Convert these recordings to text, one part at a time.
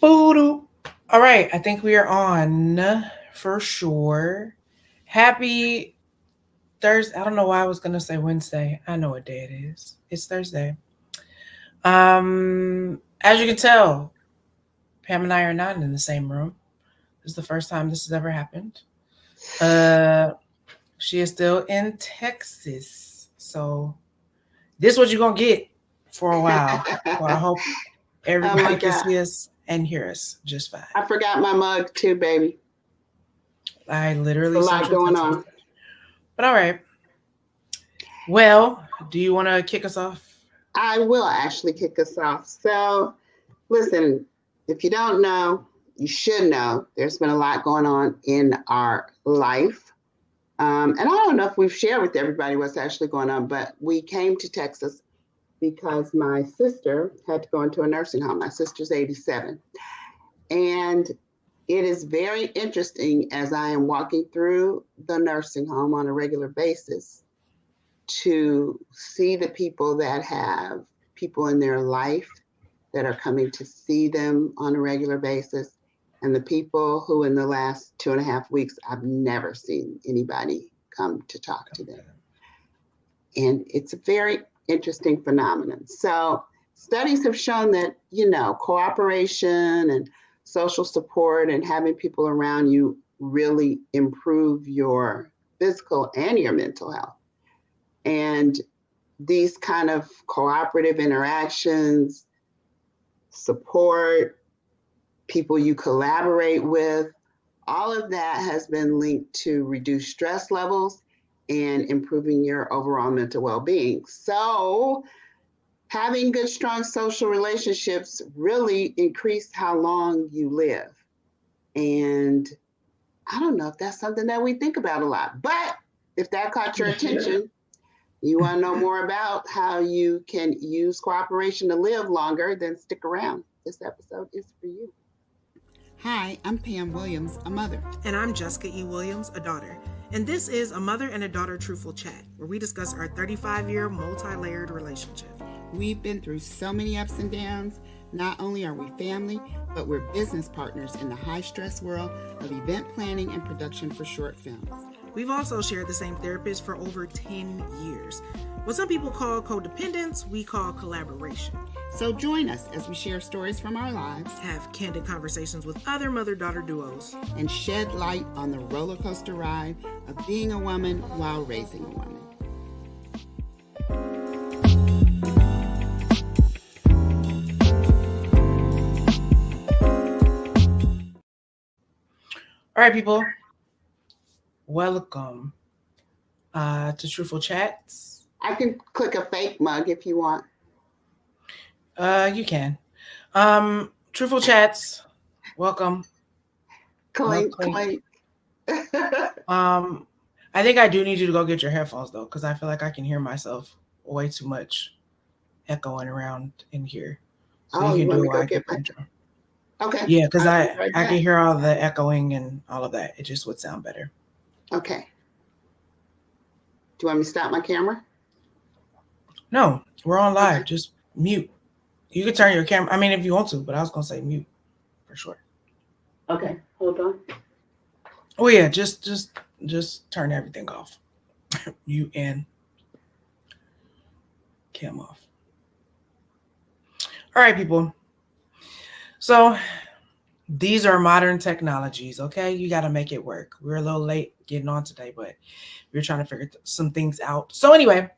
Boo-doo. All right, I think we are on for sure. Happy Thursday. I don't know why I was gonna say Wednesday. I know what day it is. It's Thursday. As you can tell, Pam and I are not in the same room. This is the first time this has ever happened. Uh, she is still in Texas, so this is what you're gonna get for a while. Well, I hope Oh my everybody can God. see us and hear us just fine. I forgot my mug too, baby. I It's a literally sent lot you a going text on. message. But all right. Well, do you want to kick us off? I will actually kick us off. So, listen, if you don't know, you should know there's been a lot going on in our life. And I don't know if we've shared with everybody what's actually going on, but we came to Texas because my sister had to go into a nursing home. My sister's 87. And it is very interesting as I am walking through the nursing home on a regular basis to see the people that have people in their life that are coming to see them on a regular basis, and the people who, in the last 2.5 weeks, I've never seen anybody come to talk to them. And it's a very interesting phenomenon. So, studies have shown that, cooperation and social support and having people around you really improve your physical and your mental health. And these kind of cooperative interactions, support, people you collaborate with, all of that has been linked to reduced stress levels and improving your overall mental well being. So, having good, strong social relationships really increase how long you live. And I don't know if that's something that we think about a lot, but if that caught your attention, you want to know more about how you can use cooperation to live longer, then stick around. This episode is for you. Hi, I'm Pam Williams, a mother. And I'm Jessica E. Williams, a daughter. And this is a mother and a daughter truthful chat, where we discuss our 35-year multi-layered relationship. We've been through so many ups and downs. Not only are we family, but we're business partners in the high-stress world of event planning and production for short films. We've also shared the same therapist for over 10 years. What some people call codependence, we call collaboration. So join us as we share stories from our lives, Have candid conversations with other mother-daughter duos, and shed light on the roller coaster ride of being a woman while raising a woman. All right, people. Welcome to Truthful Chats. I can click a fake mug if you want. You can. Truthful Chats. Welcome. Clink, Clink. clink. I think I do need you to go get your headphones though, because I feel like I can hear myself way too much echoing around in here. So Oh, you you can want do me it to while go I get get the my... intro. Okay. Yeah, because I'll I be right I can back. hear all the echoing and all of that. It just would sound better. Okay. Do you want me to stop my camera? No, we're on live. Okay. Just mute. You can turn your camera. I mean, if you want to, but I was gonna say mute for sure. Okay. Hold on. Oh yeah, just turn everything off. Mute and cam off. All right, people. So these are modern technologies. Okay, you got to make it work. We're a little late getting on today, but we're trying to figure some things out. So anyway,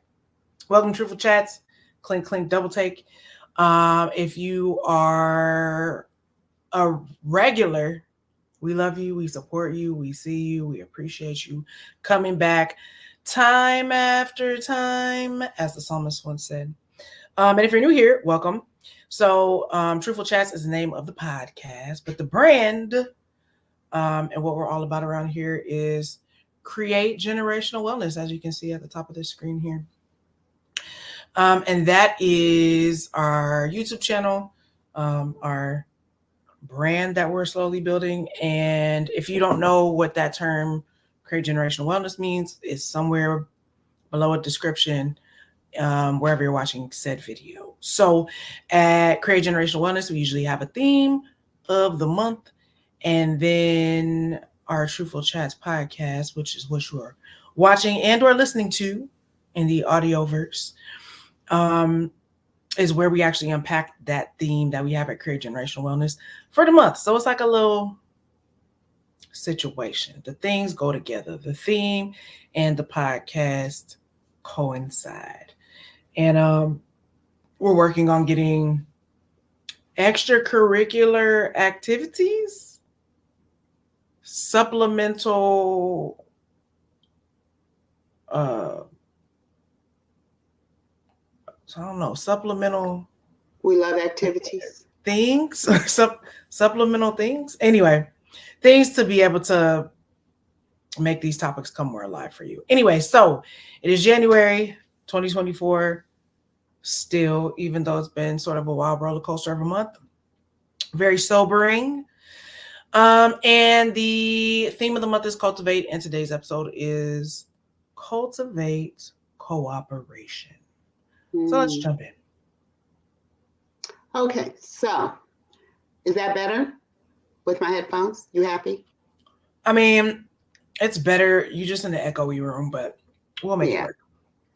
welcome to Truthful Chats. Clink clink double take. If you are a regular, we love you, we support you, we see you, we appreciate you coming back time after time, as the psalmist once said. And if you're new here, welcome. So, Truthful Chats is the name of the podcast, but the brand and what we're all about around here is create generational wellness, as you can see at the top of the screen here. And that is our YouTube channel, our brand that we're slowly building. And if you don't know what that term create generational wellness means, it's somewhere below a description wherever you're watching said video. So at Create Generational Wellness, we usually have a theme. of the month. And then our Truthful Chats podcast, which is what you're watching and or listening to in the audioverse, um, is where we actually unpack that theme that we have at Create Generational Wellness for the month. So it's like a little situation. The things go together. The theme and the podcast coincide. And we're working on getting extracurricular activities, supplemental uh I don't know, supplemental We love activities. things, supplemental things. Anyway, things to be able to make these topics come more alive for you. Anyway, so it is January 2024 still, even though it's been sort of a wild roller coaster of a month. Very sobering. And the theme of the month is Cultivate, and today's episode is Cultivate Cooperation. So let's jump in. Okay, so is that better with my headphones? You happy? I mean, it's better. You just in the echoey room, but we'll make it work.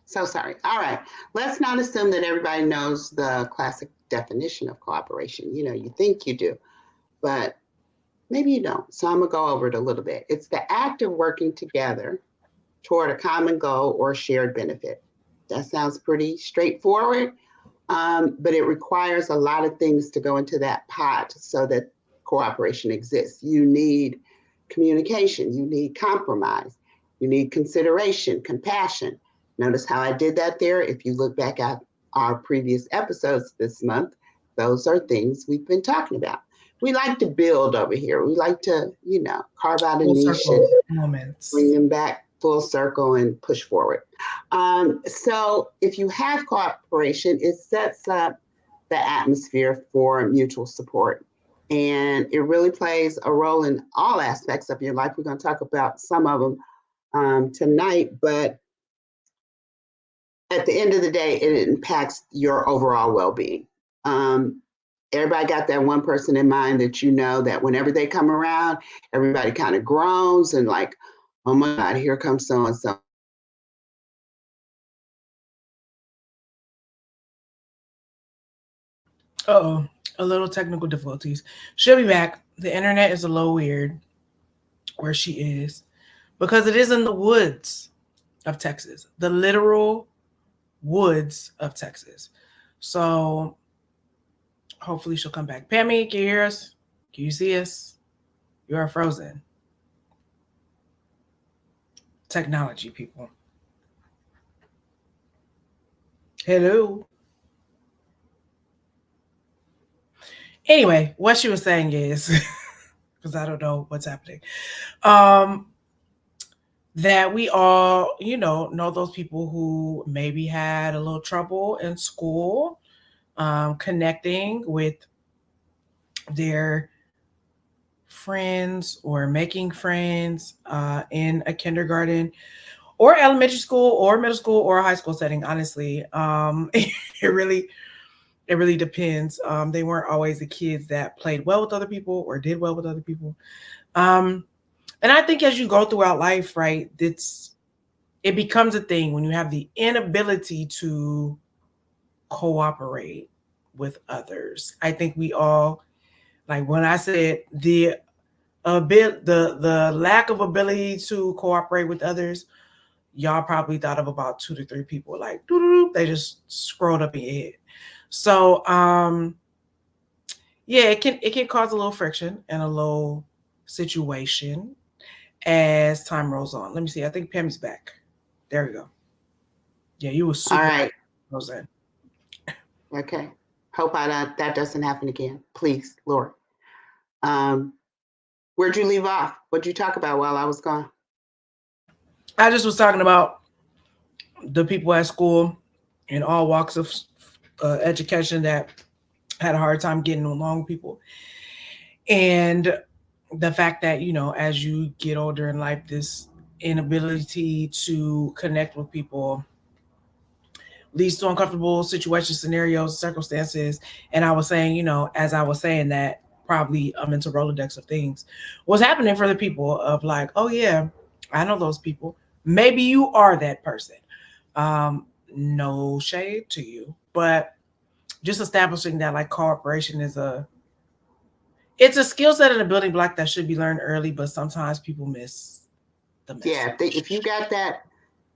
So sorry. All right. Let's not assume that everybody knows the classic definition of cooperation. You know, you think you do, but maybe you don't. So I'm going to go over it a little bit. It's the act of working together toward a common goal or shared benefit. That sounds pretty straightforward, but it requires a lot of things to go into that pot so that cooperation exists. You need communication, you need compromise, you need consideration, compassion. Notice how I did that there? If you look back at our previous episodes this month, those are things we've been talking about. We like to build over here. We like to, you know, carve out a niche and moments, bring them back full circle and push forward. So if you have cooperation, it sets up the atmosphere for mutual support. And it really plays a role in all aspects of your life. We're going to talk about some of them tonight, but at the end of the day, it impacts your overall well-being. Everybody got that one person in mind that you know that whenever they come around, everybody kind of groans and like, oh my God, here comes so-and-so. Uh-oh, a little technical difficulties. She'll be back. The internet is a little weird where she is because it is in the woods of Texas, the literal woods of Texas. So hopefully she'll come back. Pammy, can you hear us? Can you see us? You are frozen. Technology, people. Hello. Anyway, what she was saying is, because I don't know what's happening, that we all, know those people who maybe had a little trouble in school, connecting with their friends or making friends in a kindergarten or elementary school or middle school or high school setting. Honestly, it really depends. They weren't always the kids that played well with other people or did well with other people. And I think as you go throughout life, right, it becomes a thing when you have the inability to cooperate with others. I think we all, like when I said the lack of ability to cooperate with others, y'all probably thought of about 2 to 3 people, like they just scrolled up in your head. So yeah, it can cause a little friction and a little situation as time rolls on. Let me see. I think Pam's back. There we go. Yeah, you were super. All right. Frozen. Okay. Hope that doesn't happen again. Please, Lord. Where'd you leave off? What'd you talk about while I was gone? I just was talking about the people at school in all walks of education that had a hard time getting along with people. And the fact that, as you get older in life, this inability to connect with people leads to uncomfortable situations, scenarios, circumstances. And I was saying, as I was saying that, probably a mental Rolodex of things. What's happening for the people of like, oh yeah, I know those people. Maybe you are that person. No shade to you, but just establishing that like cooperation is a skill set and a building block that should be learned early, but sometimes people miss the Yeah, if you message. got that,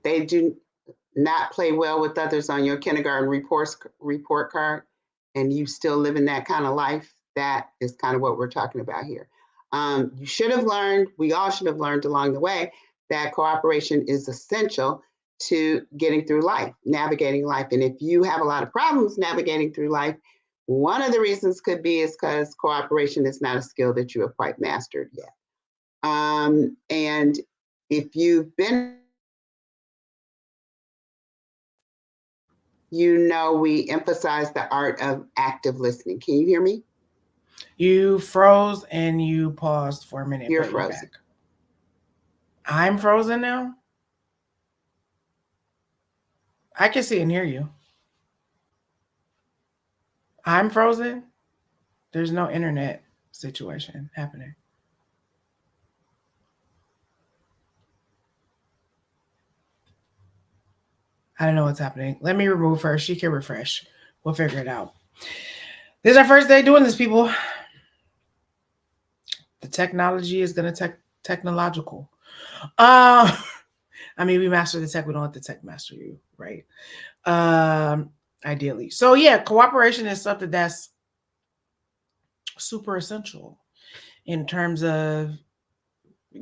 they do not play well with others on your kindergarten report card, and you still living that kind of life. That is kind of what we're talking about here. You should have learned. We all should have learned along the way that cooperation is essential to getting through life, navigating life. And if you have a lot of problems navigating through life, one of the reasons could be is because cooperation is not a skill that you have quite mastered yet. And if you've been in a relationship, you know we emphasize the art of active listening. Can you hear me? You froze and you paused for a minute, You're but you're frozen. back. I'm frozen now. I can see and hear you. I'm frozen. There's no internet situation happening. I don't know what's happening. Let me remove her. She can refresh. We'll figure it out. This is our first day doing this, people. The technology is gonna technological. Uh, I mean, we master the tech. We don't let the tech master you, right? Um, Ideally. So yeah, cooperation is something that's super essential in terms of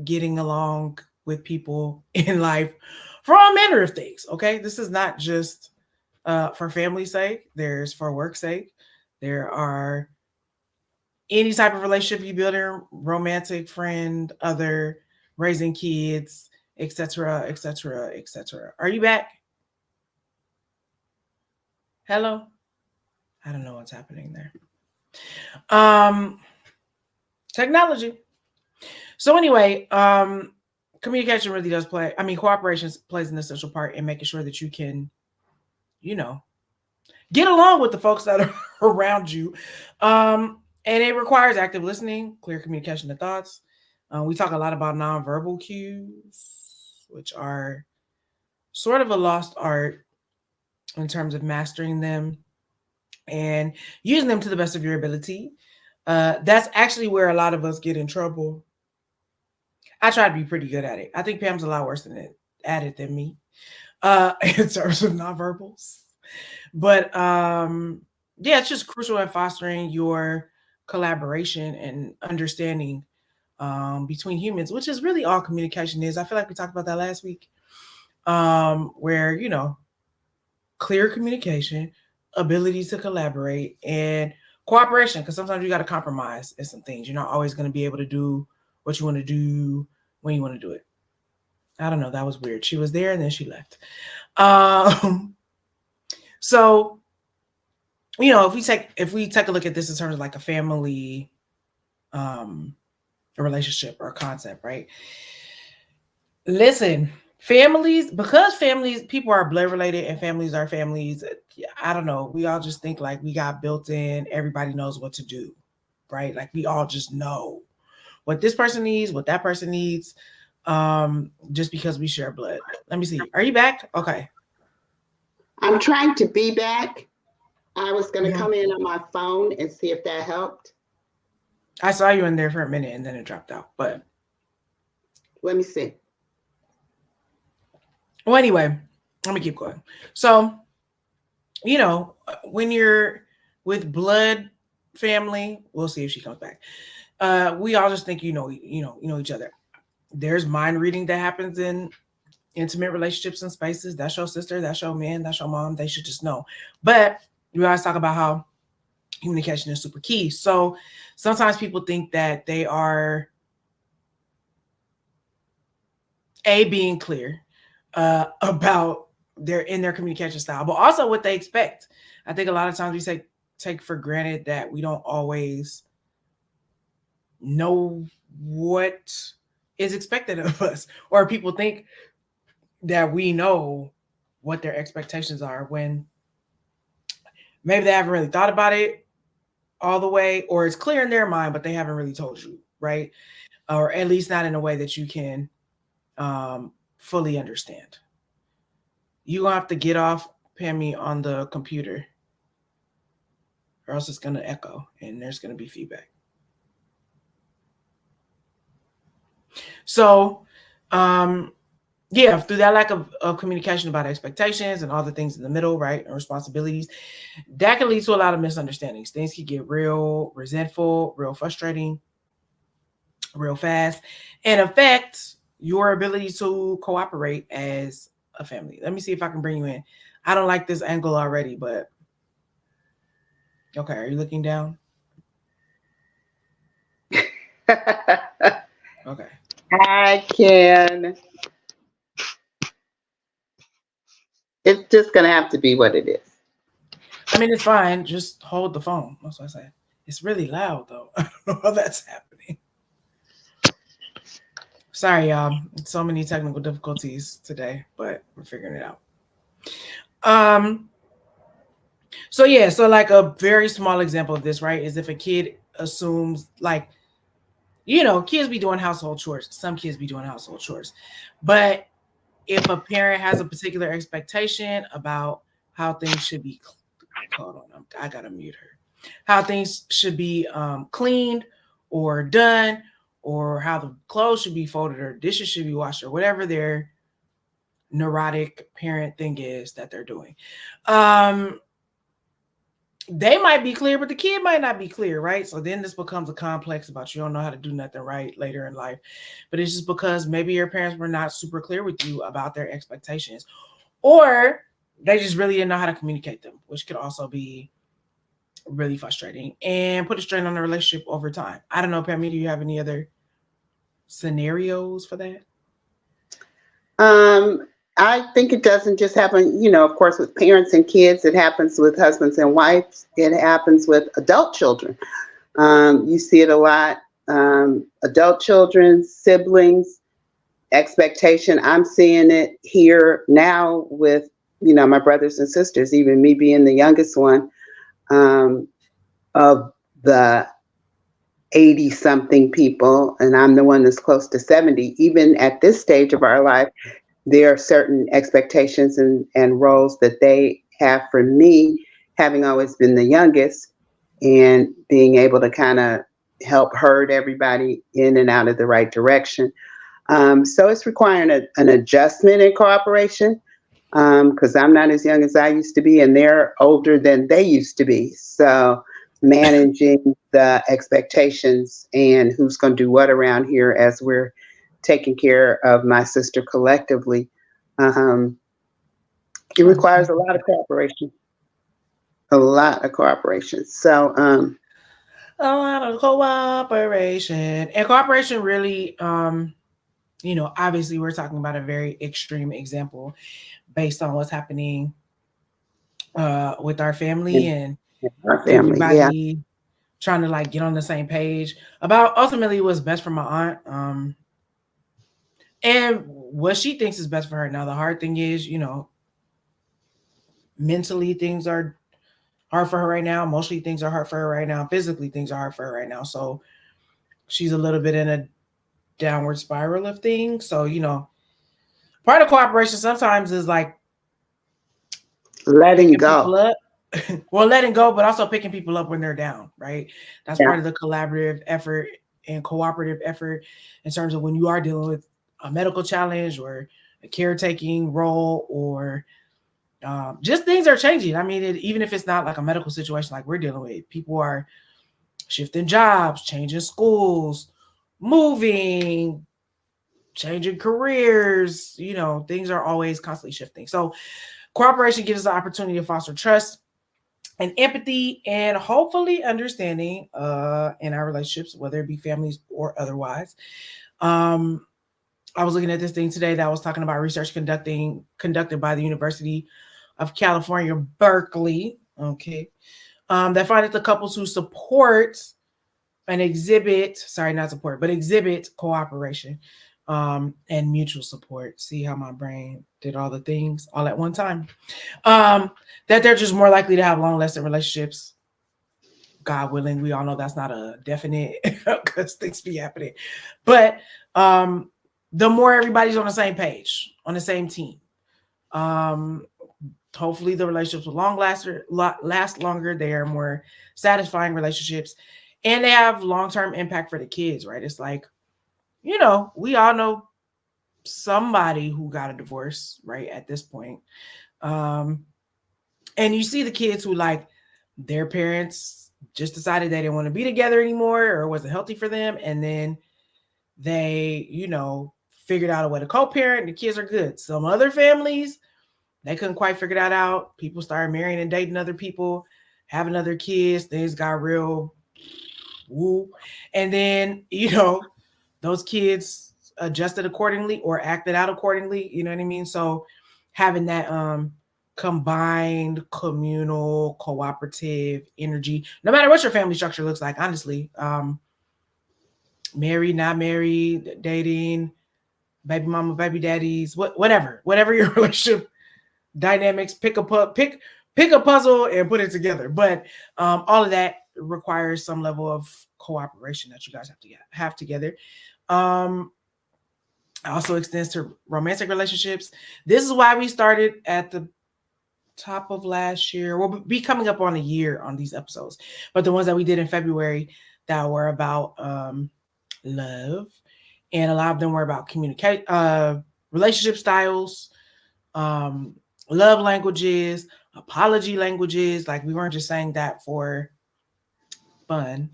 getting along with people in life for all manner of things. Okay, this is not just for family's sake. There's for work's sake. There are any type of relationship you build in, romantic, friend, other, raising kids, etc., etc., etc. Are you back? Hello. I don't know what's happening there. Um, Technology. So anyway, communication really does play. I mean, cooperation plays an essential part in making sure that you can, you know, get along with the folks that are around you. And it requires active listening, clear communication of thoughts. We talk a lot about nonverbal cues, which are sort of a lost art in terms of mastering them and using them to the best of your ability. That's actually where a lot of us get in trouble. I try to be pretty good at it. I think Pam's a lot worse at it than me in terms of nonverbals. But yeah, it's just crucial in fostering your collaboration and understanding between humans, which is really all communication is. I feel like we talked about that last week, where, clear communication, ability to collaborate, and cooperation, because sometimes you got to compromise in some things. You're not always going to be able to do what you want to do when you want to do it. I don't know. That was weird. She was there and then she left. Um, so if we take a look at this in terms of like a family, um, a relationship or a concept, right? Listen, families, because families, people are blood related and families are families. I don't know. We all just think like we got built in. Everybody knows what to do, right? Like we all just know what this person needs, what that person needs, just because we share blood. Let me see. Are you back? Okay. I'm trying to be back. I was going to Mhm. come in on my phone and see if that helped. I saw you in there for a minute and then it dropped out. But Let me see. well, anyway, let me keep going. So, when you're with blood family, we'll see if she comes back. We all just think you know each other. There's mind reading that happens in intimate relationships and spaces. That's your sister, that's your man, that's your mom. They should just know. But we always talk about how communication is super key. So sometimes people think that they are being clear about their communication style, but also what they expect. I think a lot of times we take for granted that we don't always know what is expected of us, or people think that we know what their expectations are when maybe they haven't really thought about it, all the way, or it's clear in their mind, but they haven't really told you, right? Or at least not in a way that you can fully understand. You're gonna have to get off Pammy on the computer, or else it's gonna echo and there's gonna be feedback. So, um, yeah, through that lack of communication about expectations and all the things in the middle, right, and responsibilities, that can lead to a lot of misunderstandings. Things can get real resentful, real frustrating, real fast, and affect your ability to cooperate as a family. Let me see if I can bring you in. I don't like this angle already, but okay, are you looking down? Okay. I can. It's just gonna have to be what it is. I mean, it's fine. Just hold the phone. That's what I say. It's really loud, though. I don't know how that's happening. Sorry, y'all. So many technical difficulties today, but we're figuring it out. Um. So yeah. So like a very small example of this, right, is if a kid assumes like kids be doing household chores. Some kids be doing household chores, but if a parent has a particular expectation about how things should be, hold on, I gotta mute her. How things should be cleaned or done, or how the clothes should be folded or dishes should be washed or whatever their neurotic parent thing is that they're doing. Um, they might be clear, but the kid might not be clear, right? So then this becomes a complex about you don't know how to do nothing right later in life. But it's just because maybe your parents were not super clear with you about their expectations, or they just really didn't know how to communicate them, which could also be really frustrating and put a strain on the relationship over time. I don't know, Pammy, do you have any other scenarios for that? Um, I think it doesn't just happen, of course, with parents and kids. It happens with husbands and wives. It happens with adult children. You see it a lot. Adult children, siblings, expectation. I'm seeing it here now with, my brothers and sisters, even me being the youngest one, of the 80 something people, and I'm the one that's close to 70. Even at this stage of our life, there are certain expectations and roles that they have for me, having always been the youngest and being able to kind of help herd everybody in and out of the right direction. So it's requiring an adjustment and cooperation, because I'm not as young as I used to be, and they're older than they used to be. So managing the expectations and who's going to do what around here as we're taking care of my sister collectively, um, it requires a lot of cooperation. A lot of cooperation. So, A lot of cooperation. And cooperation really, obviously we're talking about a very extreme example based on what's happening with our family in, and in our family, yeah. everybody trying to like get on the same page about ultimately what's best for my aunt. And what she thinks is best for her. Now the hard thing is, mentally things are hard for her right now. Emotionally things are hard for her right now. Physically things are hard for her right now. So she's a little bit in a downward spiral of things. So, part of cooperation sometimes is like Letting picking go. people up. Well, letting go, but also picking people up when they're down, right? That's Yeah. part of the collaborative effort and cooperative effort in terms of when you are dealing with a medical challenge or a caretaking role, or just things are changing. I mean, even if it's not like a medical situation like we're dealing with, people are shifting jobs, changing schools, moving, changing careers. Things are always constantly shifting. So cooperation gives us the opportunity to foster trust and empathy and hopefully understanding in our relationships, whether it be families or otherwise. Um, I was looking at this thing today that was talking about research conducted by the University of California, Berkeley. Okay. That find that the couples who support and exhibit cooperation and mutual support. See how my brain did all the things all at one time. That they're just more likely to have long lasting relationships, God willing, we all know that's not a definite because things be happening. But the more everybody's on the same page, on the same team, um, hopefully the relationships will last longer. They are more satisfying relationships, and they have long term impact for the kids. Right? It's like, we all know somebody who got a divorce, right? At this point, um, and you see the kids who like their parents just decided they didn't want to be together anymore or it wasn't healthy for them, and then they, figured out a way to co-parent. The kids are good. Some other families, they couldn't quite figure that out. People started marrying and dating other people, having other kids. Things got real woo. And then, those kids adjusted accordingly or acted out accordingly. You know what I mean? So having that combined communal cooperative energy, no matter what your family structure looks like, honestly, married, not married, dating, baby mama, baby daddies, whatever your relationship dynamics, pick a puzzle and put it together. But all of that requires some level of cooperation that you guys have together. Also extends to romantic relationships. This is why we started at the top of last year. We'll be coming up on a year on these episodes, but the ones that we did in February that were about love, and a lot of them were about relationship styles, love languages, apology languages. Like, we weren't just saying that for fun.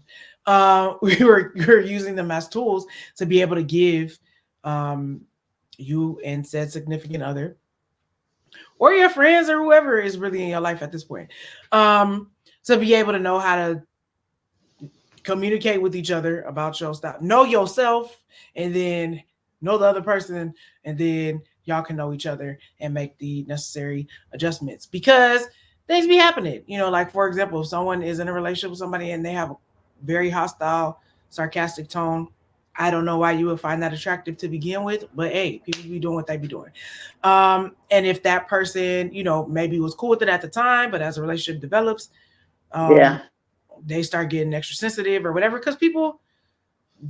We were using them as tools to be able to give you and said significant other or your friends or whoever is really in your life at this point, to be able to know how to communicate with each other about your style, know yourself, and then know the other person, and then y'all can know each other and make the necessary adjustments, because things be happening. Like, for example, if someone is in a relationship with somebody and they have a very hostile, sarcastic tone, I don't know why you would find that attractive to begin with, but hey, people be doing what they be doing. And if that person, maybe was cool with it at the time, but as a relationship develops, they start getting extra sensitive or whatever, because people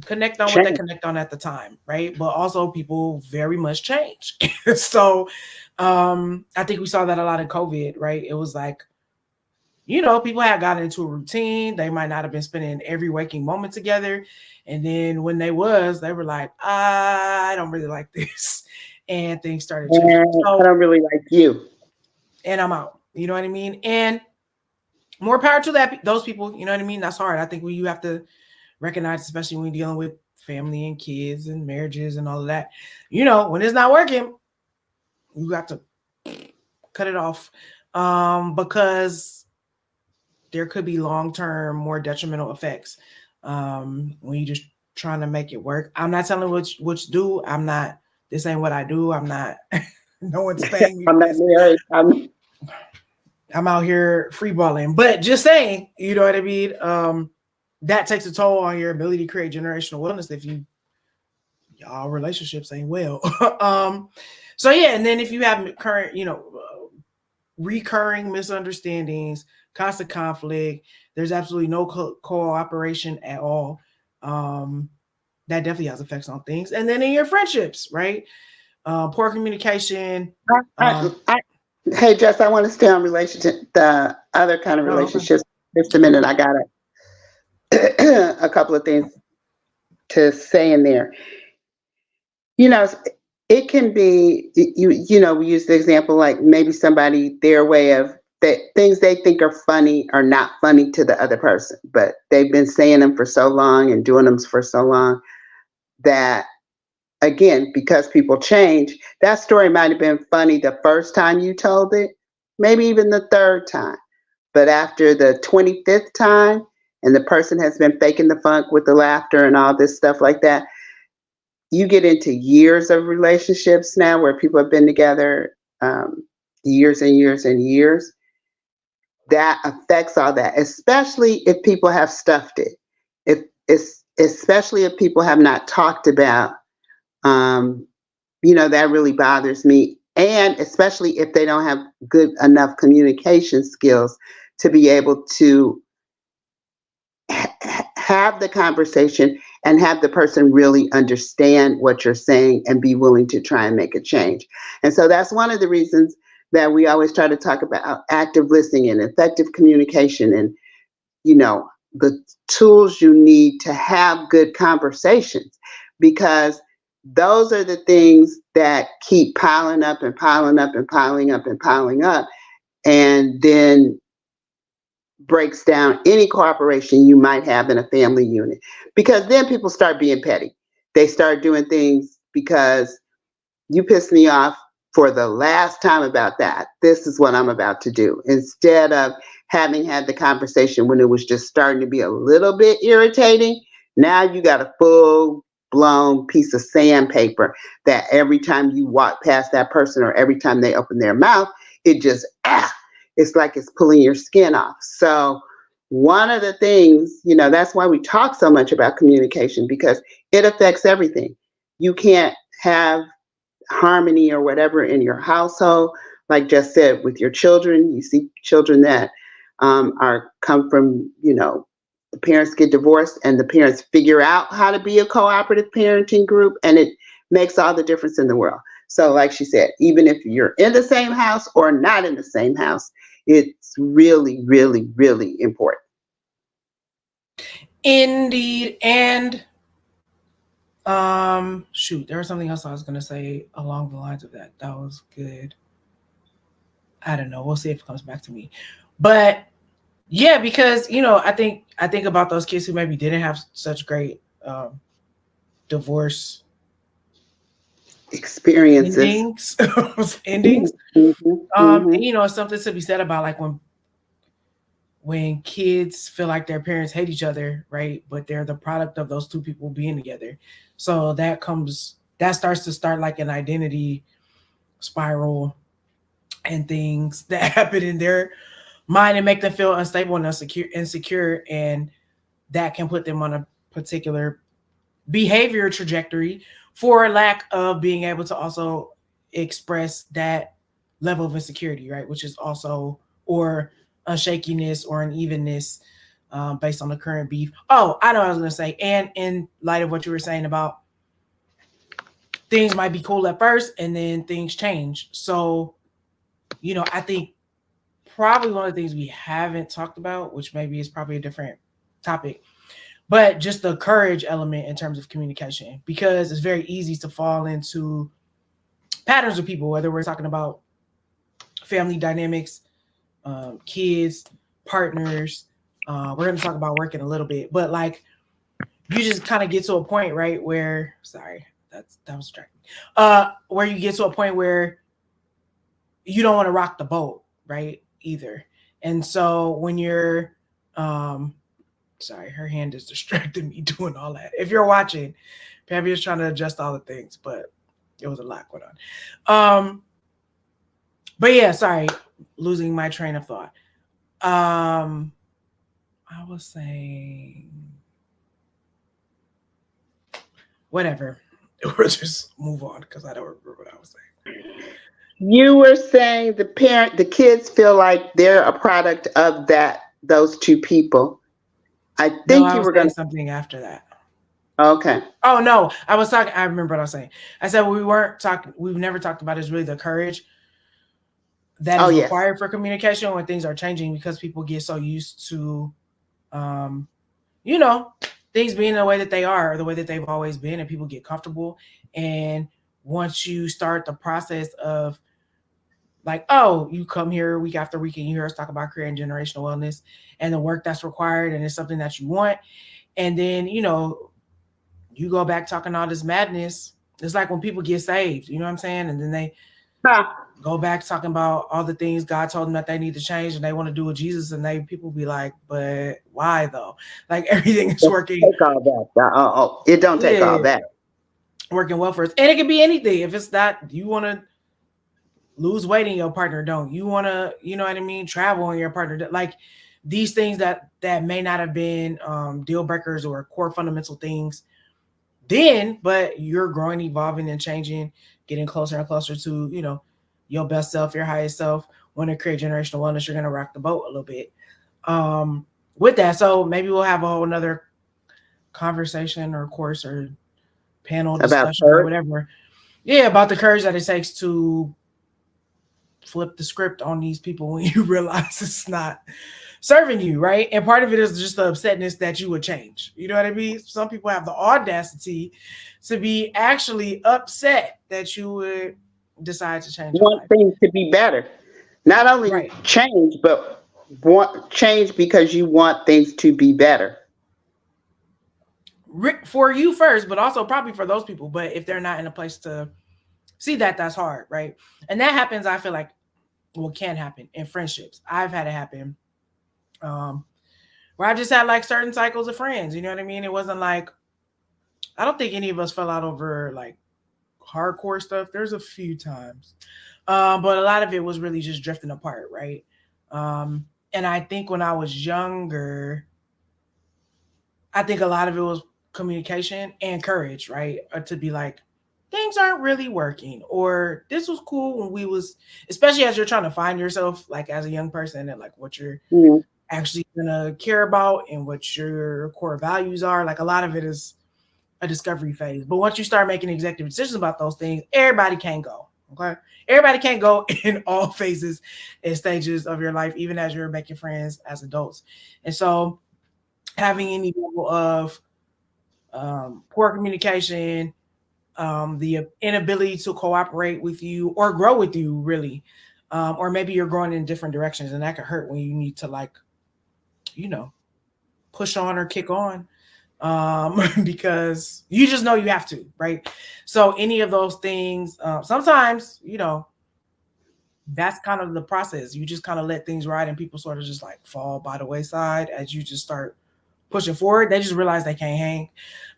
connect on what they connect on at the time, right? But also people very much change. So I think we saw that a lot in COVID, right? It was like, people had gotten into a routine. They might not have been spending every waking moment together. And then when they were like, I don't really like this. And things started changing. So, I don't really like you. And I'm out. You know what I mean? And more power to those people. You know what I mean? That's hard. I think you have to recognize, especially when you're dealing with family and kids and marriages and all of that, when it's not working, you got to cut it off, because there could be long-term, more detrimental effects when you're just trying to make it work. I'm not telling what to do. This ain't what I do. I'm not, no one's paying me. I'm not married. I'm out here free balling, but just saying, you know what I mean? That takes a toll on your ability to create generational wellness if y'all relationships ain't well. So yeah, and then if you have current, recurring misunderstandings, constant conflict, there's absolutely no cooperation at all. That definitely has effects on things. And then in your friendships, right? Poor communication. Hey, Jess, I want to stay on the other kind of relationships. Okay. Just a minute. I got a couple of things to say in there. It can be, we use the example, like maybe somebody, their way of things they think are funny are not funny to the other person, but they've been saying them for so long and doing them for so long that, again, because people change, that story might have been funny the first time you told it, maybe even the third time. But after the 25th time, and the person has been faking the funk with the laughter and all this stuff like that, you get into years of relationships now where people have been together years and years and years. That affects all that, especially if people have stuffed it. Especially if people have not talked about, that really bothers me. And especially if they don't have good enough communication skills to be able to have the conversation and have the person really understand what you're saying and be willing to try and make a change. And so that's one of the reasons that we always try to talk about active listening and effective communication and, the tools you need to have good conversations, because those are the things that keep piling up and piling up and piling up and piling up, and then breaks down any cooperation you might have in a family unit. Because then people start being petty. They start doing things because you pissed me off for the last time about that. This is what I'm about to do. Instead of having had the conversation when it was just starting to be a little bit irritating, now you got a full blown piece of sandpaper that every time you walk past that person or every time they open their mouth, it just, it's like it's pulling your skin off. So, one of the things, that's why we talk so much about communication, because it affects everything. You can't have harmony or whatever in your household. Like Jess said, with your children, you see children that are come from, the parents get divorced and the parents figure out how to be a cooperative parenting group, and it makes all the difference in the world. So like she said, even if you're in the same house or not in the same house, it's really, really, really important. Indeed. And shoot, there was something else I was gonna say along the lines of that. That was good. I don't know. We'll see if it comes back to me. But yeah, because I think about those kids who maybe didn't have such great divorce Experiences. endings. Endings. Mm-hmm. And, it's something to be said about like when kids feel like their parents hate each other, right? But they're the product of those two people being together. So that starts to start like an identity spiral and things that happen in their mind and make them feel unstable and insecure, and that can put them on a particular behavior trajectory for lack of being able to also express that level of insecurity, right? Which is also, or unshakiness or unevenness based on the current beef. Oh, I know what I was going to say. And in light of what you were saying about things might be cool at first and then things change. So, I think probably one of the things we haven't talked about, which maybe is probably a different topic, but just the courage element in terms of communication, because it's very easy to fall into patterns with people, whether we're talking about family dynamics, kids, partners. We're going to talk about work in a little bit, but like you just kind of get to a point, right, where sorry, that was distracting. Where you get to a point where you don't want to rock the boat, right? Either. And so when you're sorry, her hand is distracting me doing all that. If you're watching, Pam is trying to adjust all the things, but it was a lot going on. But yeah, sorry, losing my train of thought. I was saying whatever. We'll just move on because I don't remember what I was saying. You were saying the kids feel like they're a product of those two people. I No, think I you was were saying going to. something after that. Okay. Oh no, I was talking. I remember what I was saying. I said we weren't talking. We've never talked about is really the courage that Oh, is yes. required for communication when things are changing, because people get so used to, um, you know, things being the way that they are, or the way that they've always been, and people get comfortable. And once you start the process of like, oh, you come here week after week and you hear us talk about career and generational wellness and the work that's required, and it's something that you want, and then you go back talking all this madness. It's like when people get saved, you know what I'm saying? And then they Huh. go back talking about all the things God told them that they need to change and they want to do with Jesus. And people be like, but why though? Like everything is Don't working. take all that. It don't take all Yeah. that. Working well for us. And it can be anything. If it's not, you want to lose weight in your partner, don't. You want to, you know what I mean? Travel in your partner. Like these things that may not have been deal breakers or core fundamental things then, but you're growing, evolving, and changing, getting closer and closer to, your best self, your highest self. Want to create generational wellness, you're gonna rock the boat a little bit. Um, with that, so maybe we'll have a whole another conversation or course or panel About discussion or her. whatever. Yeah, about the courage that it takes to flip the script on these people when you realize it's not serving you, right? And part of it is just the upsetness that you would change. You know what I mean? Some people have the audacity to be actually upset that you would decide to change your Want life. things to be better. Not only Right. change, but want change because you want things to be better. For you first, but also probably for those people. But if they're not in a place to see that, that's hard, right? And that happens, I feel like, well, can happen in friendships. I've had it happen. Um, where I just had like certain cycles of friends. You know what I mean? It wasn't like I don't think any of us fell out over like hardcore stuff. There's a few times, but a lot of it was really just drifting apart, right? And I think when I was younger, I think a lot of it was communication and courage, right? To be like, things aren't really working, or this was cool when we was, especially as you're trying to find yourself, like as a young person, and like what you're Mhm. actually gonna care about and what your core values are. Like a lot of it is a discovery phase. But once you start making executive decisions about those things, everybody can go. Okay. Everybody can't go in all phases and stages of your life, even as you're making friends as adults. And so having any level of poor communication, the inability to cooperate with you or grow with you, really, or maybe you're growing in different directions, and that could hurt when you need to, like, you know, push on or kick on, because you just know you have to, right? So any of those things, sometimes, that's kind of the process. You just kind of let things ride, and people sort of just like fall by the wayside as you just start pushing forward. They just realize they can't hang.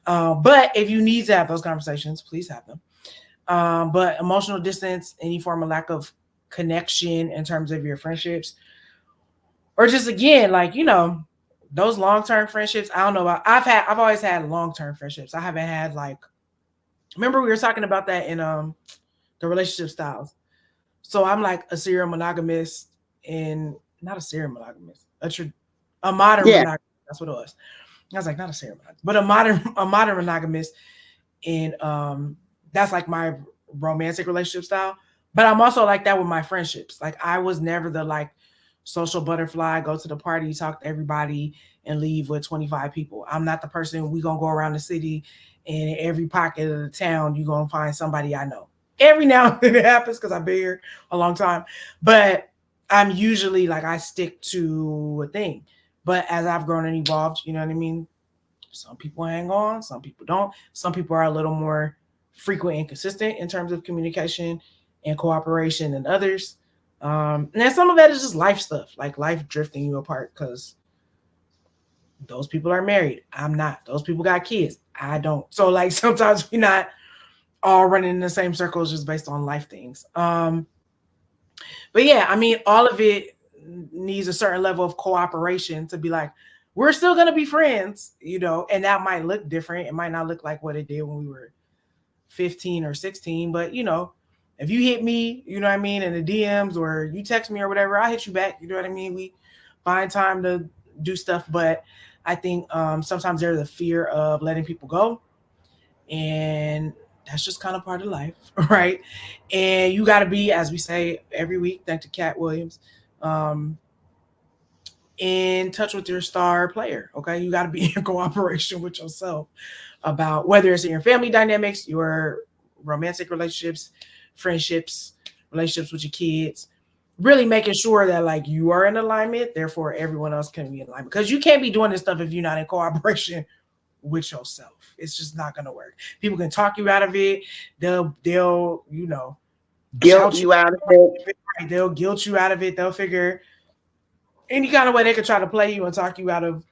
But if you need to have those conversations, please have them. But emotional distance, any form of lack of connection in terms of your friendships, or just again, like, those long term friendships. I don't know about. I've always had long term friendships. I haven't had like. Remember we were talking about that in the relationship styles. So I'm like a serial monogamist, and not a serial monogamist, a modern Yeah. monogamist. That's what it was. I was like, not a serial monogamist, but a modern monogamist, and that's like my romantic relationship style. But I'm also like that with my friendships. Like I was never the like social butterfly, go to the party, talk to everybody, and leave with 25 people. I'm not the person. We gonna go around the city, and in every pocket of the town, you gonna find somebody I know. Every now and then it happens because I've been here a long time, but I'm usually like I stick to a thing. But as I've grown and evolved, you know what I mean. Some people hang on, some people don't. Some people are a little more frequent and consistent in terms of communication and cooperation than others. And then some of that is just life stuff, like life drifting you apart because those people are married. I'm not. Those people got kids. I don't. So like sometimes we're not all running in the same circles just based on life things. But yeah, I mean, all of it needs a certain level of cooperation to be like, we're still gonna be friends, and that might look different. It might not look like what it did when we were 15 or 16, but if you hit me, you know what I mean, in the DMs, or you text me or whatever, I'll hit you back. You know what I mean? We find time to do stuff, but I think sometimes there's a fear of letting people go, and that's just kind of part of life, right? And you got to be, as we say every week, thanks to Cat Williams, um, in touch with your star player. Okay, you got to be in cooperation with yourself about whether it's in your family dynamics, your romantic relationships, friendships, relationships with your kids. Really making sure that like you are in alignment, therefore everyone else can be in alignment. Because you can't be doing this stuff if you're not in cooperation with yourself. It's just not gonna work. People can talk you out of it. They'll Guilt shout you you out of out it. of it. They'll guilt you out of it. They'll figure any kind of way they could try to play you and talk you out of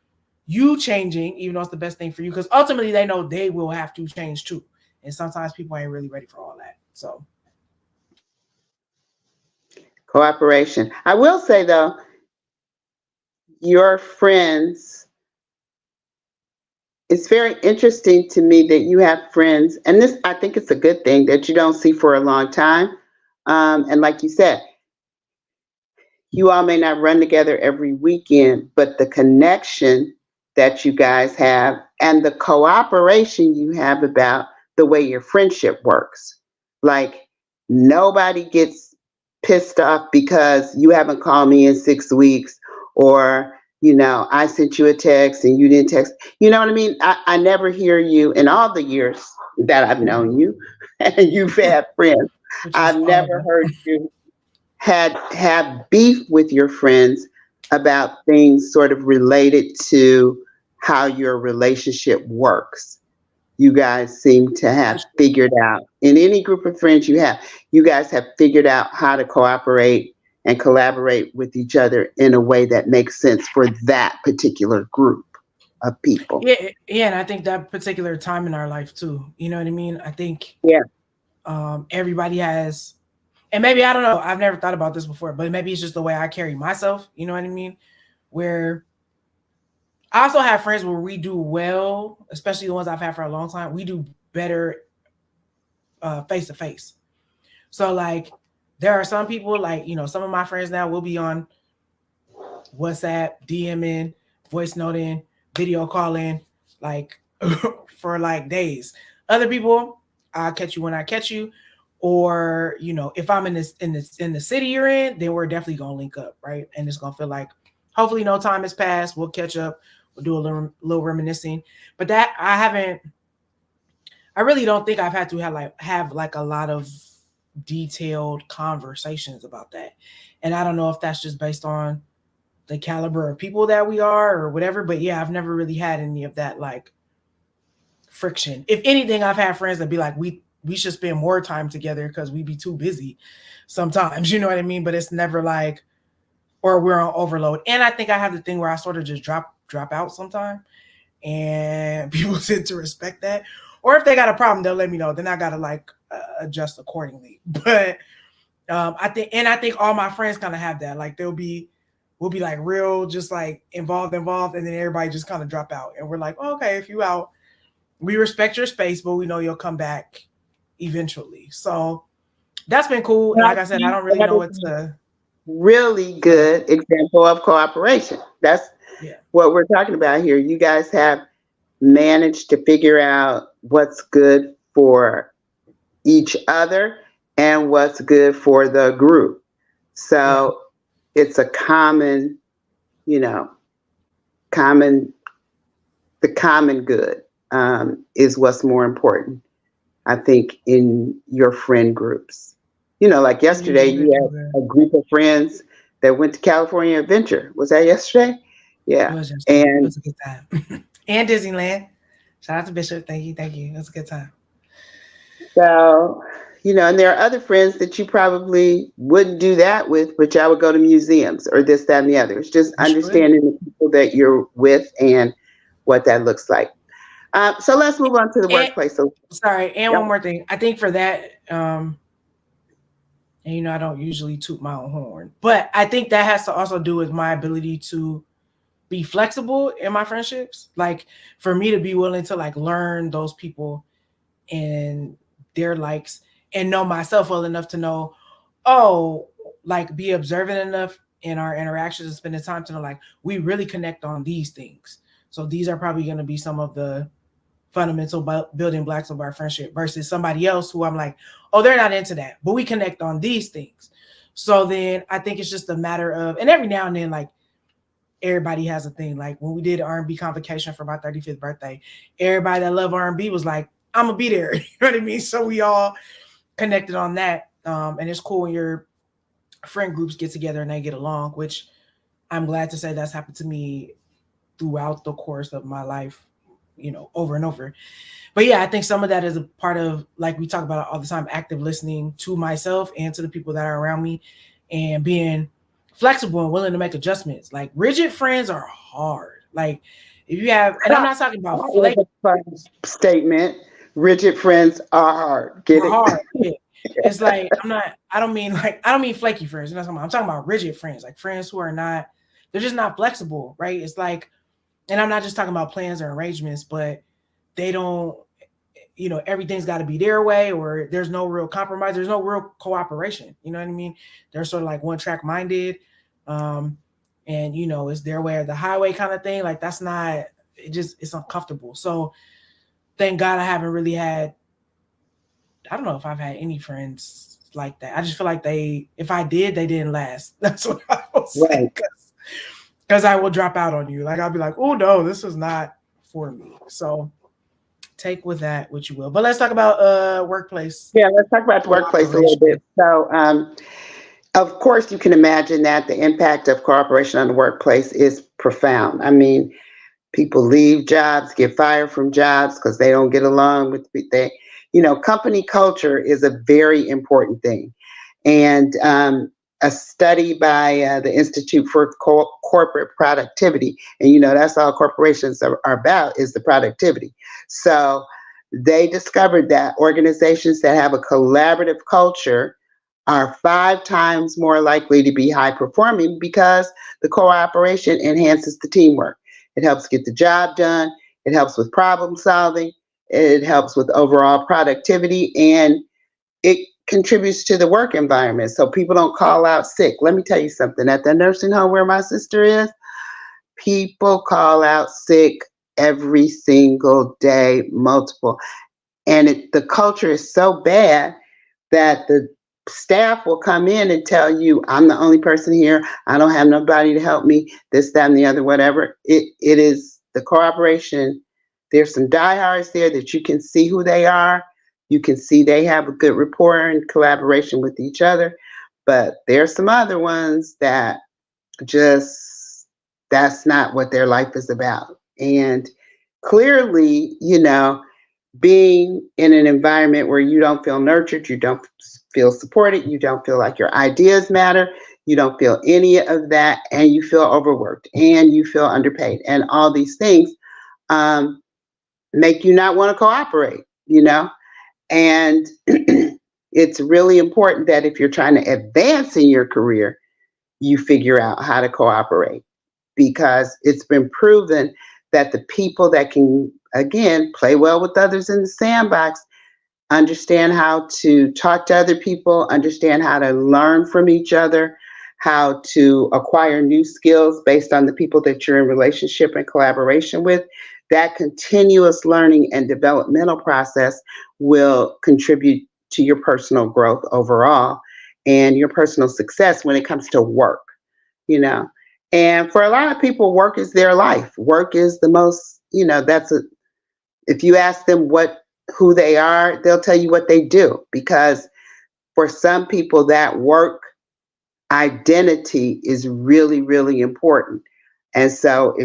you changing, even though it's the best thing for you. Because ultimately they know they will have to change too. And sometimes people ain't really ready for all that. So Cooperation. I will say though, your friends, it's very interesting to me that you have friends, and this I think it's a good thing that you don't see for a long time. And like you said, You all may not run together every weekend, but the connection that you guys have and the cooperation you have about the way your friendship works. Like, nobody gets pissed off because you haven't called me in 6 weeks, or, I sent you a text and you didn't text. You know what I mean? I never hear you in all the years that I've known you and you've had friends. which is I've all of never them. heard you have beef with your friends about things sort of related to how your relationship works. You guys seem to For have sure. figured out, in any group of friends you have, you guys have figured out how to cooperate and collaborate with each other in a way that makes sense for that particular group of people. Yeah, and I think that particular time in our life too. You know what I mean? I think Yeah. everybody has, and maybe I don't know. I've never thought about this before, but maybe it's just the way I carry myself. You know what I mean? Where I also have friends where we do well, especially the ones I've had for a long time. We do better face to face. So like, there are some people like some of my friends now will be on WhatsApp, DMing, voice noting, video calling, like for like days. Other people, I'll catch you when I catch you, or if I'm in the city you're in, then we're definitely gonna link up, right? And it's gonna feel like hopefully no time has passed. We'll catch up. We'll do a little reminiscing. But that I haven't. I really don't think I've had to have like a lot of detailed conversations about that. And I don't know if that's just based on the caliber of people that we are or whatever. But yeah, I've never really had any of that like friction. If anything, I've had friends that be like, we should spend more time together because we be too busy sometimes, you know what I mean? But it's never like, or we're on overload. And I think I have the thing where I sort of just drop out sometime, and people tend to respect that. Or if they got a problem, they'll let me know. Then I gotta like adjust accordingly. But I think all my friends kind of have that. Like we'll be like real, just like involved, and then everybody just kind of drop out, and we're like, oh, okay, if you out, we respect your space, but we know you'll come back eventually. So that's been cool. And I like I said, I think don't really that know is what a to. really Go ahead. good example of cooperation. That's Yeah, what we're talking about here. You guys have managed to figure out what's good for each other and what's good for the group. yeah, So it's a common, you know, common, the common good is what's more important, I think, in your friend groups. Like it yesterday, usually you is. had a group of friends that went to California Adventure. Was that yesterday? It Yeah. was yesterday. It And was a good time. And Disneyland. Shout out to Bishop. Thank you, thank you. It was a good time. so, and there are other friends that you probably wouldn't do that with, but y'all would go to museums or this, that, and the other. It's just We should. understanding the people that you're with and what that looks like. So let's move on to the And workplace. So, sorry, and yep. one more thing. I think for that, and I don't usually toot my own horn, but I think that has to also do with my ability to be flexible in my friendships. Like for me to be willing to like learn those people and their likes and know myself well enough to know, oh, like be observant enough in our interactions and spending time to know like we really connect on these things. So these are probably going to be some of the fundamental building blocks of our friendship versus somebody else who I'm like, oh, they're not into that, but we connect on these things. So then I think it's just a matter of, and every now and then, like everybody has a thing. Like when we did R&B convocation for my 35th birthday, everybody that love R&B was like, I'm gonna be there. You know what I mean? So we all connected on that. And it's cool when your friend groups get together and they get along, which I'm glad to say that's happened to me throughout the course of my life, over and over. But yeah, I think some of that is a part of, like we talk about all the time, active listening to myself and to the people that are around me and being flexible and willing to make adjustments. Like rigid friends are hard. Like if you have, and I'm That not talking about was flake, a fun statement. Rigid friends are hard. Get are it? hard. Yeah. It's like I don't mean flaky friends. You know what I'm talking about rigid friends, like friends who are not, they're just not flexible, right? It's like, and I'm not just talking about plans or arrangements, but they don't, everything's got to be their way, or there's no real compromise. There's no real cooperation. You know what I mean? They're sort of like one track minded. um, and it's their way or the highway kind of thing. Like that's not. It's uncomfortable. So thank God I haven't really had. I don't know if I've had any friends like that. I just feel like if I did, they didn't last. That's what I will say. Right. Because I will drop out on you. Like I'll be like, oh no, this is not for me. So take with that what you will. But let's talk about workplace Yeah, let's talk about the workplace a little cooperation. bit. So, of course, you can imagine that the impact of cooperation on the workplace is profound. I mean, people leave jobs, get fired from jobs because they don't get along with they. Company culture is a very important thing, and a study by the Institute for Corporate Productivity, and that's all corporations are about is the productivity. So they discovered that organizations that have a collaborative culture are 5 times more likely to be high performing because the cooperation enhances the teamwork. It helps get the job done. It helps with problem solving. It helps with overall productivity, and it contributes to the work environment so people don't call out sick. Let me tell you something. At the nursing home where my sister is, people call out sick every single day, multiple. And the culture is so bad that the staff will come in and tell you, I'm the only person here. I don't have nobody to help me, this, that, and the other, whatever. It is the cooperation. There's some diehards there that you can see who they are. You can see they have a good rapport and collaboration with each other. But there's some other ones that just, that's not what their life is about. And clearly, being in an environment where you don't feel nurtured, you don't feel supported, you don't feel like your ideas matter, you don't feel any of that, and you feel overworked and you feel underpaid, and all these things um, make you not want to cooperate. And it's really important that if you're trying to advance in your career, you figure out how to cooperate because it's been proven that the people that can, again, play well with others in the sandbox, understand how to talk to other people, understand how to learn from each other, how to acquire new skills based on the people that you're in relationship and collaboration with. That continuous learning and developmental process will contribute to your personal growth overall and your personal success when it comes to work, you know. And for a lot of people, work is their life. Work is the most, if you ask them who they are, they'll tell you what they do because for some people that work identity is really, really important. And so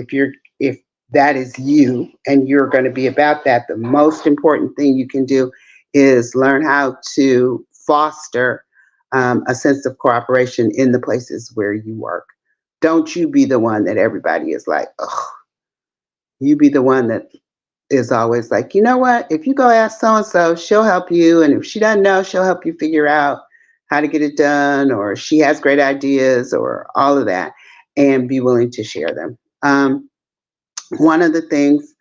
if that is you and you're going to be about that, the most important thing you can do is learn how to foster a sense of cooperation in the places where you work. Don't you be the one that everybody is like, oh, you be the one that is always like, you know what? If you go ask so and so, she'll help you. And if she doesn't know, she'll help you figure out how to get it done, or she has great ideas, or all of that, and be willing to share them. One of the things,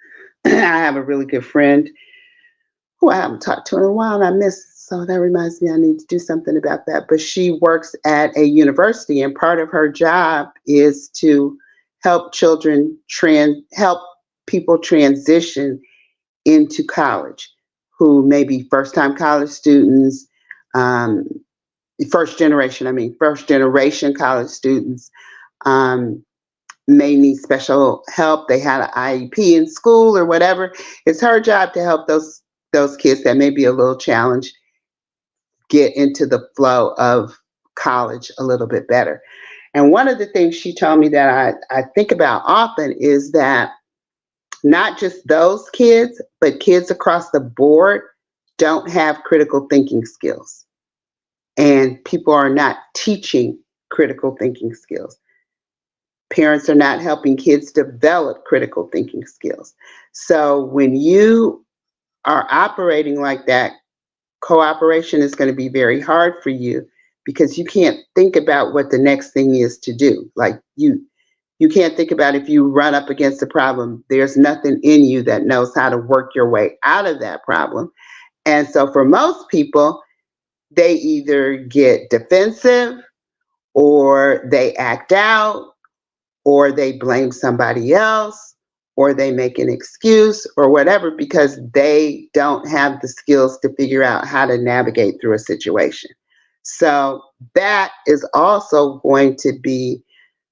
I have a really good friend who I haven't talked to in a while and I miss. So that reminds me I need to do something about that. But she works at a university, and part of her job is to help help people transition into college who may be first time college students, um, first generation college students, um, may need special help. They had an IEP in school or whatever. It's her job to help those kids that may be a little challenged get into the flow of college a little bit better. And one of the things she told me that I think about often is that not just those kids, but kids across the board don't have critical thinking skills. And people are not teaching critical thinking skills. Parents are not helping kids develop critical thinking skills. So when you are operating like that, cooperation is going to be very hard for you because you can't think about what the next thing is to do. Like you can't think about if you run up against a problem, there's nothing in you that knows how to work your way out of that problem. And so for most people, they either get defensive or they act out, or they blame somebody else, or they make an excuse or whatever because they don't have the skills to figure out how to navigate through a situation. So that is also going to be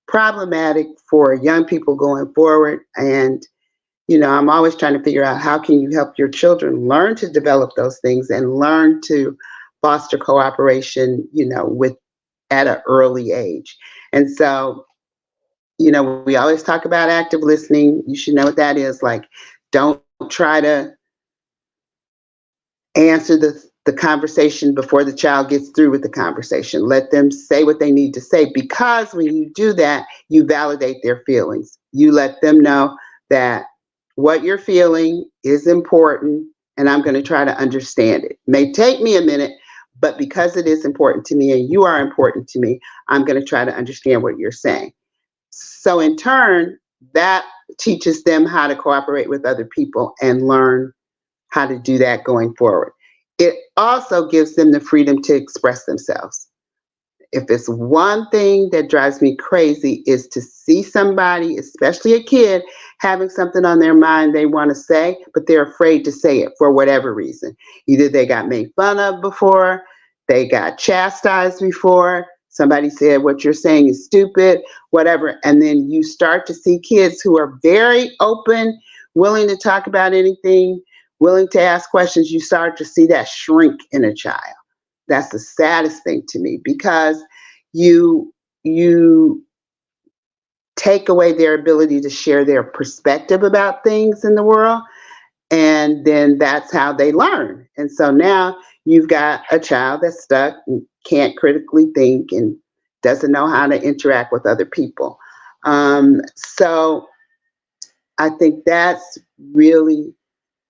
problematic for young people going forward. And I'm always trying to figure out how can you help your children learn to develop those things and learn to foster cooperation, with at an early age. And so, we always talk about active listening. You should know what that is. Like, don't try to answer the conversation before the child gets through with the conversation. Let them say what they need to say, because when you do that, you validate their feelings. You let them know that what you're feeling is important, and I'm going to try to understand it. It may take me a minute, but because it is important to me and you are important to me, I'm going to try to understand what you're saying. So in turn, that teaches them how to cooperate with other people and learn how to do that going forward. It also gives them the freedom to express themselves. If it's one thing that drives me crazy is to see somebody, especially a kid, having something on their mind they want to say, but they're afraid to say it for whatever reason. Either they got made fun of before, they got chastised before, somebody said what you're saying is stupid, whatever. And then you start to see kids who are very open, willing to talk about anything, willing to ask questions. You start to see that shrink in a child. That's the saddest thing to me, because you take away their ability to share their perspective about things in the world, and then that's how they learn. And so now you've got a child that's stuck and can't critically think and doesn't know how to interact with other people. So I think that's really,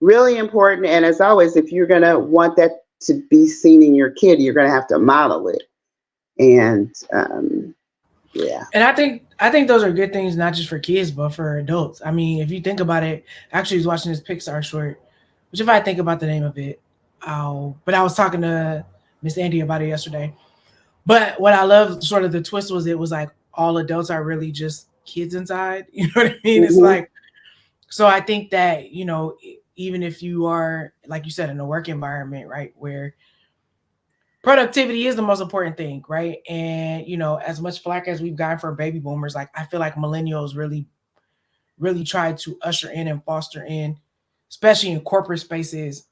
really important. And as always, if you're going to want that to be seen in your kid, you're going to have to model it. And yeah. And I think those are good things, not just for kids, but for adults. I mean, if you think about it, I actually was watching this Pixar short, which if I think about the name of it, but I was talking to Miss Andy about it yesterday. But what I love, sort of the twist was, it was like all adults are really just kids inside. You know what I mean? It's Mm-hmm. like, so I think that, even if you are, like you said, in a work environment, right, where productivity is the most important thing, right? And as much flack as we've gotten from baby boomers, like I feel like millennials really, really tried to usher in and foster in, especially in corporate spaces,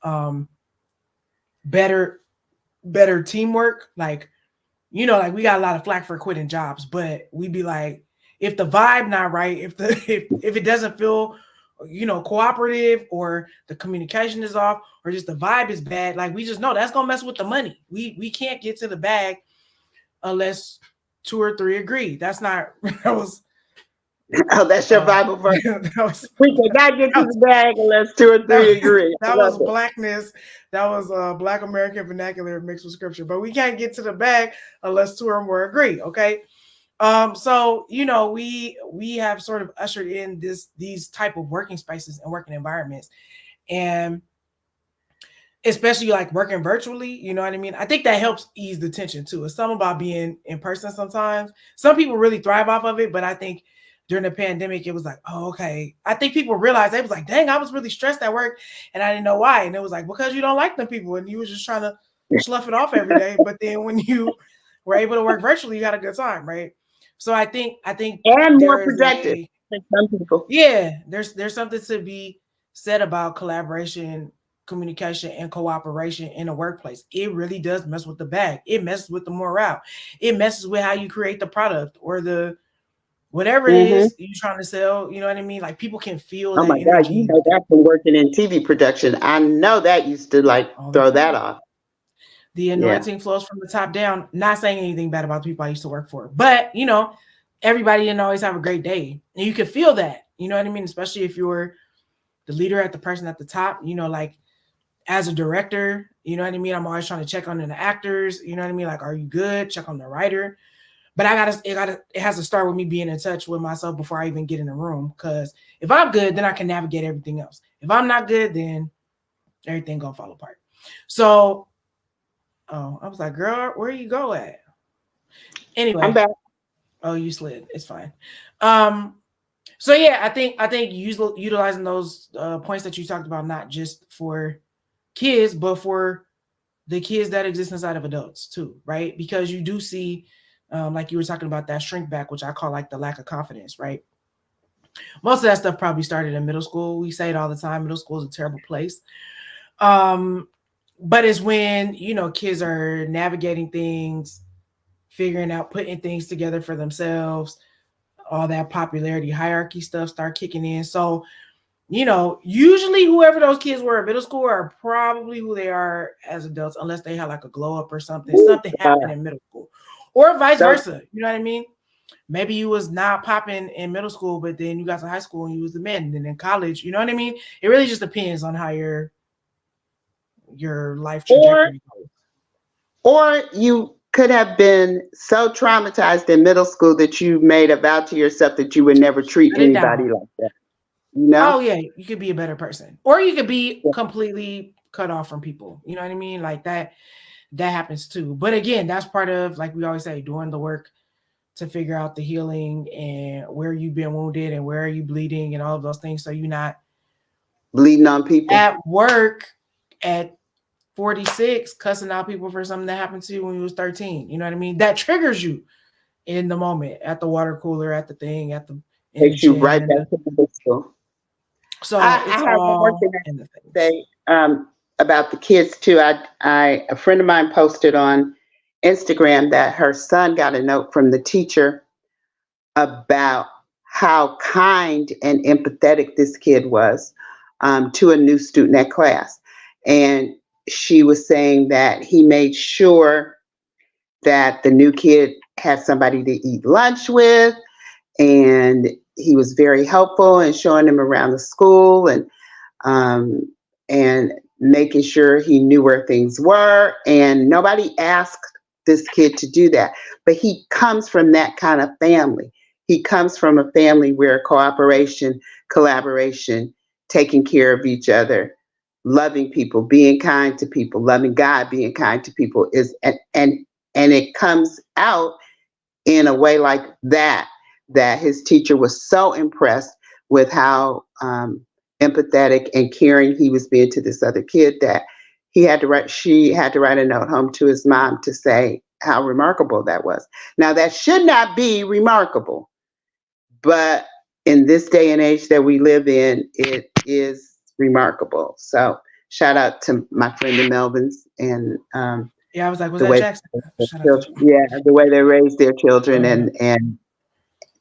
better, better teamwork. Like, like we got a lot of flack for quitting jobs, but we'd be like, if the vibe not right, if the if it doesn't feel, cooperative, or the communication is off, or just the vibe is bad, like we just know that's gonna mess with the money. We can't get to the bag unless two or three agree. That's not that was Oh, that's your Bible verse. that was We cannot get to that the bag unless two or that, three agree. I that love was it. blackness. That was Black American vernacular mixed with scripture. But we can't get to the bag unless two or more agree. Okay. So we have sort of ushered in these type of working spaces and working environments, and especially like working virtually, you know what I mean? I think that helps ease the tension too. It's something about being in person sometimes. Some people really thrive off of it, but I think during the pandemic, it was like, oh, okay. I think people realized, they was like, dang, I was really stressed at work and I didn't know why. And it was like, because you don't like them people and you was just trying to slough it off every day. But then when you were able to work virtually, you had a good time, right? So I think And more there is productive a than some people. yeah, there's something to be said about collaboration, communication, and cooperation in a workplace. It really does mess with the bag. It messes with the morale. It messes with how you create the product or the whatever it Hmm. is you're trying to sell. You know what I mean? Like people can feel Oh that my God, you energy know that from working in TV production. I know that used to like all the throw that time. off. The Yeah. anointing flows from the top down. Not saying anything bad about the people I used to work for, but everybody didn't always have a great day, and you could feel that. You know what I mean? Especially if you're the leader at the person at the top. Like as a director, you know what I mean? I'm always trying to check on the actors, you know what I mean? Like, are you good? Check on the writer. But it has to start with me being in touch with myself before I even get in the room. Because if I'm good, then I can navigate everything else. If I'm not good, then everything gonna fall apart. So, oh, I was like, girl, where you go at? I'm Anyway, back. oh, you slid. It's fine. Um, so yeah, I think utilizing those points that you talked about, not just for kids, but for the kids that exist inside of adults too, right? Because you do see, like you were talking about that shrink back, which I call like the lack of confidence, right? Most of that stuff probably started in middle school. We say it all the time. Middle school is a terrible place. Um, but it's when kids are navigating things, figuring out, putting things together for themselves. All that popularity hierarchy stuff start kicking in. So usually whoever those kids were in middle school are probably who they are as adults, unless they had like a glow up or something. Ooh, Something happened in middle school, or vice so versa. You know what I mean? Maybe you was not popping in middle school, but then you got to high school and you was the man. And then in college, you know what I mean? It really just depends on how your life or trajectory goes. or you could have been so traumatized in middle school that you made a vow to yourself that you would never treat Shut it down. anybody like that. You know? Oh yeah, you could be a better person, or you could be Yeah. completely cut off from people. You know what I mean? Like that happens too. But again, that's part of, like we always say, doing the work to figure out the healing and where you've been wounded and where are you bleeding and all of those things. So you're not Bleeding on people. at work at 46 cussing out people for something that happened to you when you was 13. You know what I mean? That triggers you in the moment, at the water cooler, at the thing, in the Takes you gym, right back to middle school. so I it's have one more all thing I in the things. say about the kids too. A friend of mine posted on Instagram that her son got a note from the teacher about how kind and empathetic this kid was to a new student at class, and she was saying that he made sure that the new kid had somebody to eat lunch with, and he was very helpful in showing him around the school um, and making sure he knew where things were. And nobody asked this kid to do that. But he comes from that kind of family. He comes from a family where cooperation, collaboration, taking care of each other, loving people, being kind to people, loving God, being kind to people is and it comes out in a way like that, that his teacher was so impressed with how empathetic and caring he was being to this other kid that she had to write a note home to his mom to say how remarkable that was. Now that should not be remarkable, but in this day and age that we live in, it is remarkable. So shout out to my friend the Melvins and Yeah, I was like, was the that way Jackson? their Shout out to children, yeah, the way they raise their children uh, and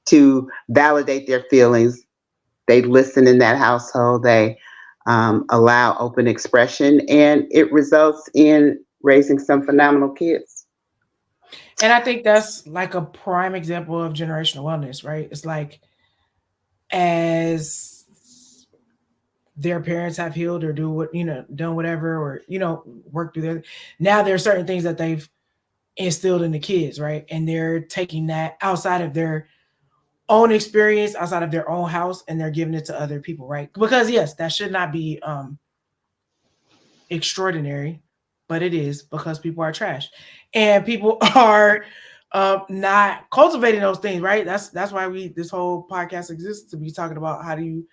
to validate their feelings. They listen in that household. They allow open expression, and it results in raising some phenomenal kids. and I think that's like a prime example of generational wellness, right? It's like, as their parents have healed or do what done whatever, or work through their, now there are certain things that they've instilled in the kids, right? And they're taking that outside of their own experience, outside of their own house, and they're giving it to other people, right? Because yes, that should not be extraordinary, but it is, because people are trash and people are not cultivating those things, right? That's why this whole podcast exists, to be talking about how do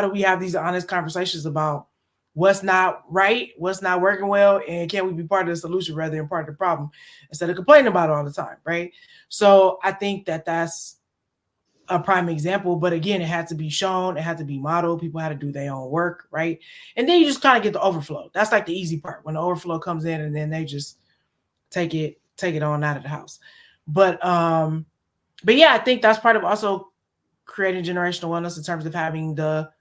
we have these honest conversations about what's not right, what's not working well, and can we be part of the solution rather than part of the problem, instead of complaining about it all the time, right? So I think that that's a prime example. But again, it had to be shown, it had to be modeled, people had to do their own work, right? And then you just kind of get the overflow. That's like the easy part, when the overflow comes in and then they just take it on out of the house. But yeah, I think that's part of also creating generational wellness, in terms of having the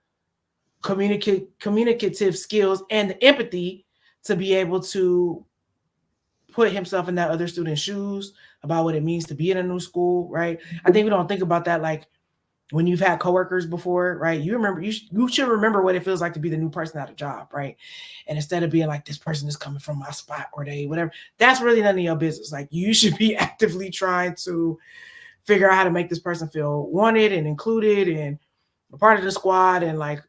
communicative skills and the empathy to be able to put himself in that other student's shoes about what it means to be in a new school, right? I think we don't think about that, like when you've had coworkers before, right? You should remember what it feels like to be the new person at a job, right? And instead of being like, this person is coming from my spot, or they whatever, that's really none of your business. Like, you should be actively trying to figure out how to make this person feel wanted and included and a part of the squad, and like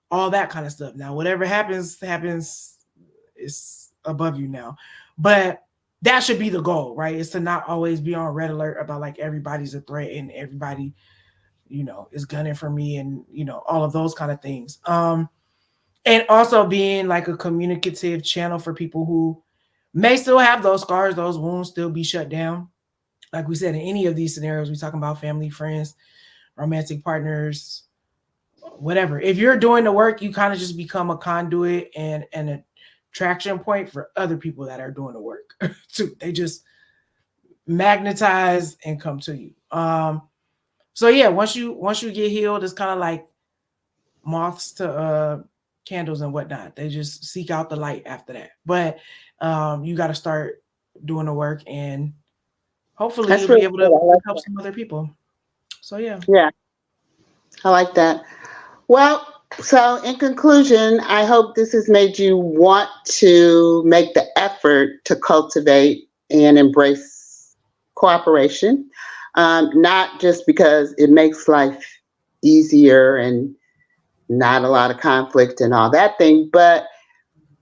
all that kind of stuff. Now, whatever happens is above you now. But that should be the goal, right? Is to not always be on red alert about like everybody's a threat and everybody, is gunning for me and all of those kind of things. And also being like a communicative channel for people who may still have those scars, those wounds still be shut down. Like we said, in any of these scenarios, we talking about family, friends, romantic partners, whatever. If you're doing the work, you kind of just become a conduit and an attraction point for other people that are doing the work too. They just magnetize and come to you. So yeah, once you get healed, it's kind of like moths to candles and whatnot. They just seek out the light after that. But you got to start doing the work, and hopefully That's you'll really be able good. to I like help that. some other people. So yeah. Yeah, I like that. Well, so in conclusion, I hope this has made you want to make the effort to cultivate and embrace cooperation, not just because it makes life easier and not a lot of conflict and all that thing, but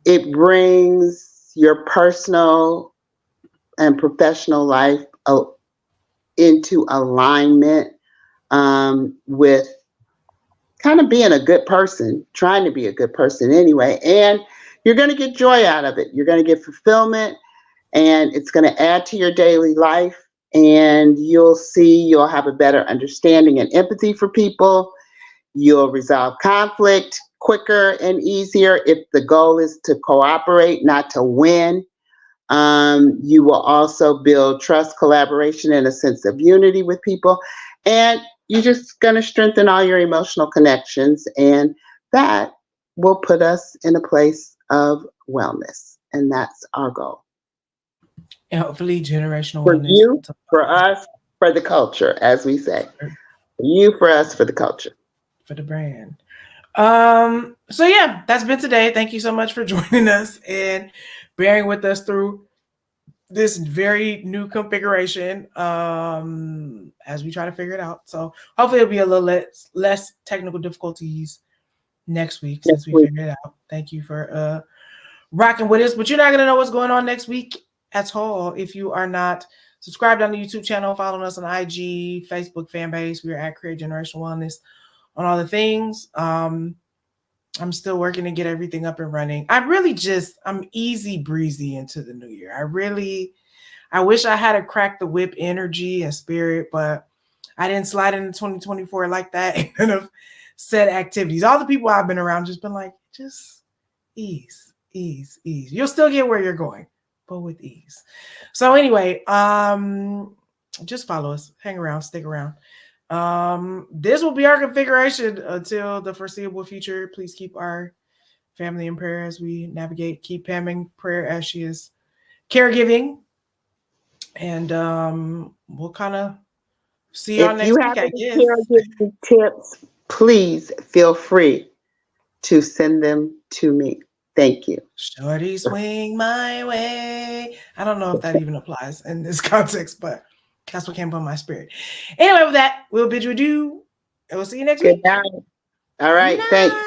it brings your personal and professional life into alignment with kind of being a good person, trying to be a good person anyway. And you're going to get joy out of it. You're going to get fulfillment, and it's going to add to your daily life. And you'll have a better understanding and empathy for people. You'll resolve conflict quicker and easier if the goal is to cooperate, not to win. You will also build trust, collaboration, and a sense of unity with people. And you're just going to strengthen all your emotional connections. And that will put us in a place of wellness. And that's our goal. And hopefully generational For wellness you, to for follow. us, for the culture, as we say. For For you, for us, for the culture. the brand. So yeah, that's been today. Thank you so much for joining us and bearing with us through this very new configuration as we try to figure it out. So hopefully it'll be a little less technical difficulties next week since Next we week. figured it out. Thank you for rocking with us. But you're not gonna know what's going on next week at all if you are not subscribed on the YouTube channel, following us on IG, Facebook fan base. We are at Create Generational Wellness on all the things. I'm still working to get everything up and running. I'm easy breezy into the new year. I wish I had a crack the whip energy and spirit, but I didn't slide into 2024 like that and kind of set activities. All the people I've been around just been like, just ease, ease, ease. You'll still get where you're going, but with ease. So anyway, just follow us, hang around, stick around. This will be our configuration until the foreseeable future. Please keep our family in prayer as we navigate. Keep Pam in prayer as she is caregiving. And we'll kind of see y'all If you next week, have I any guess. caregiving tips, please feel free to send them to me. Thank you. Shorty swing my way. I don't know if that even applies in this context, but that's what came from my spirit. Anyway, with that, we'll bid you adieu. And we'll see you next Good week. night. All right. Thanks. Night.